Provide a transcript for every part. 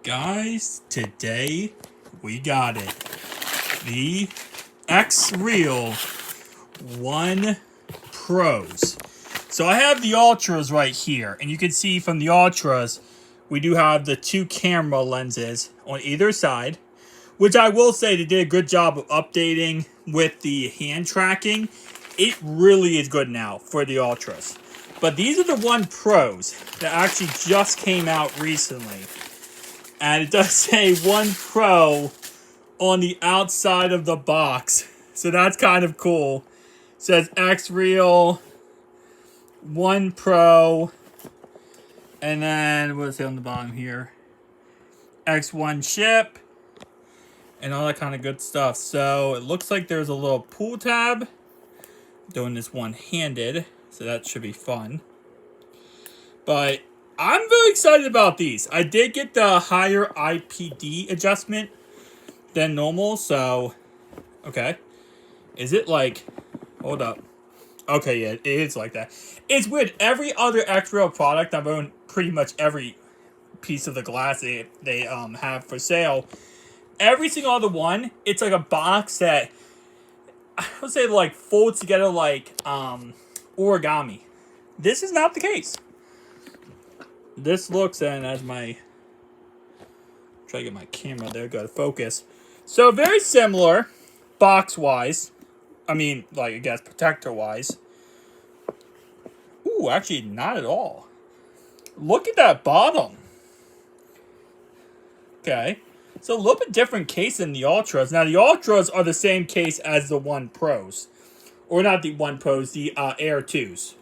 Guys, today we got it. The Xreal 1 Pros. So I have the Ultras right here, and you can see from the Ultras, we do have the 2 camera lenses on either side, which I will say they did a good job of updating with the hand tracking. It really is good now for the Ultras. But these are the 1 Pros that actually just came out recently. And it does say 1 Pro on the outside of the box. So that's kind of cool. It says Xreal 1 Pro. And then, what's it on the bottom here? X1 chip. And all that kind of good stuff. So it looks like there's a little pull tab. Doing this one-handed. So that should be fun. But I'm very excited about these. I did get the higher IPD adjustment than normal, so okay. Is it like, hold up. Okay, yeah, it is like that. It's weird. Every other Xreal product, I've owned pretty much every piece of the glass they have for sale. Every single other one, it's like a box that I would say like folds together like origami. This is not the case. This looks, and as my try to get my camera there, go to focus. So very similar, box wise. I mean, like I guess protector wise. Ooh, actually not at all. Look at that bottom. Okay, so a little bit different case than the Ultras. Now the Ultras are the same case as the 1 Pros, or not the 1 Pros, the Air 2s.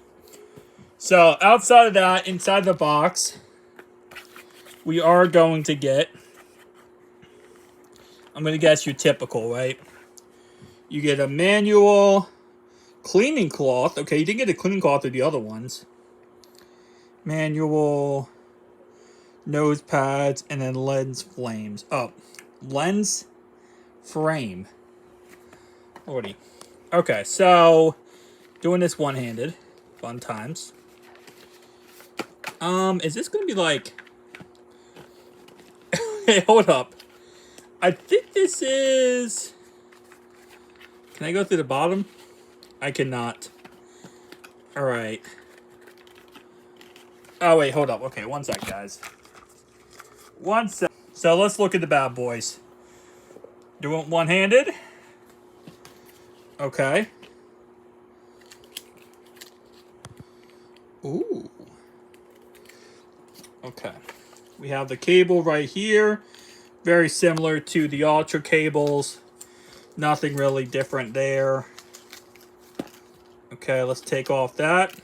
So outside of that, inside the box, we are going to get, I'm going to guess your typical, right? You get a manual cleaning cloth. Okay, you didn't get a cleaning cloth of the other ones. Manual, nose pads, and then lens flames. Oh, lens frame. Already. Okay, so doing this one-handed. Fun times. Is this going to be like... Hey, hold up. I think this is... Can I go through the bottom? I cannot. Alright. Oh, wait, hold up. Okay, one sec, guys. One sec. So, let's look at the bad boys. Doing one-handed. Okay. Ooh. Okay. We have the cable right here. Very similar to the Ultra cables. Nothing really different there. Okay, let's take off that.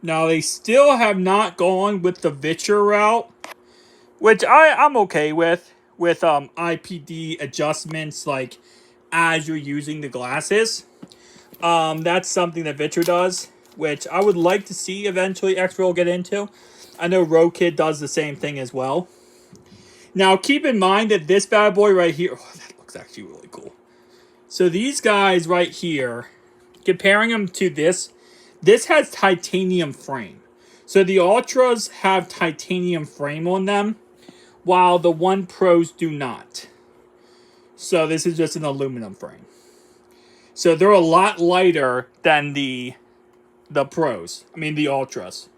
Now, they still have not gone with the Thr route, which I'm okay with IPD adjustments, like, as you're using the glasses. That's something that Thr does, which I would like to see eventually Xreal get into. I know Rokid does the same thing as well. Now, keep in mind that this bad boy right here... Oh, that looks actually really cool. So, these guys right here, comparing them to this has titanium frame. So, the Ultras have titanium frame on them, while the 1 Pros do not. So, this is just an aluminum frame. So, they're a lot lighter than the Pros. I mean, the Ultras.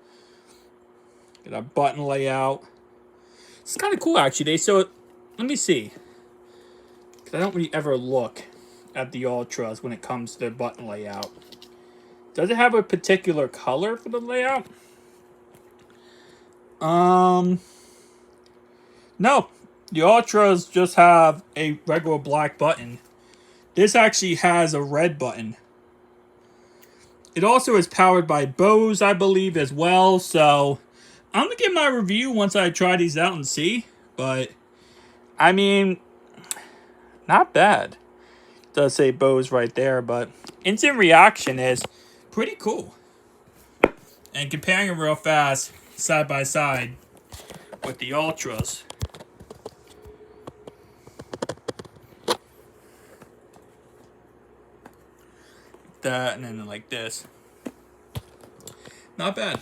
Get a button layout. It's kind of cool, actually. So, let me see. Because I don't really ever look at the Ultras when it comes to their button layout. Does it have a particular color for the layout? No. The Ultras just have a regular black button. This actually has a red button. It also is powered by Bose, I believe, as well. So, I'm going to give my review once I try these out and see. But, I mean, not bad. It does say Bose right there, but instant reaction is pretty cool. And comparing them real fast, side by side, with the Ultras. That, and then like this. Not bad.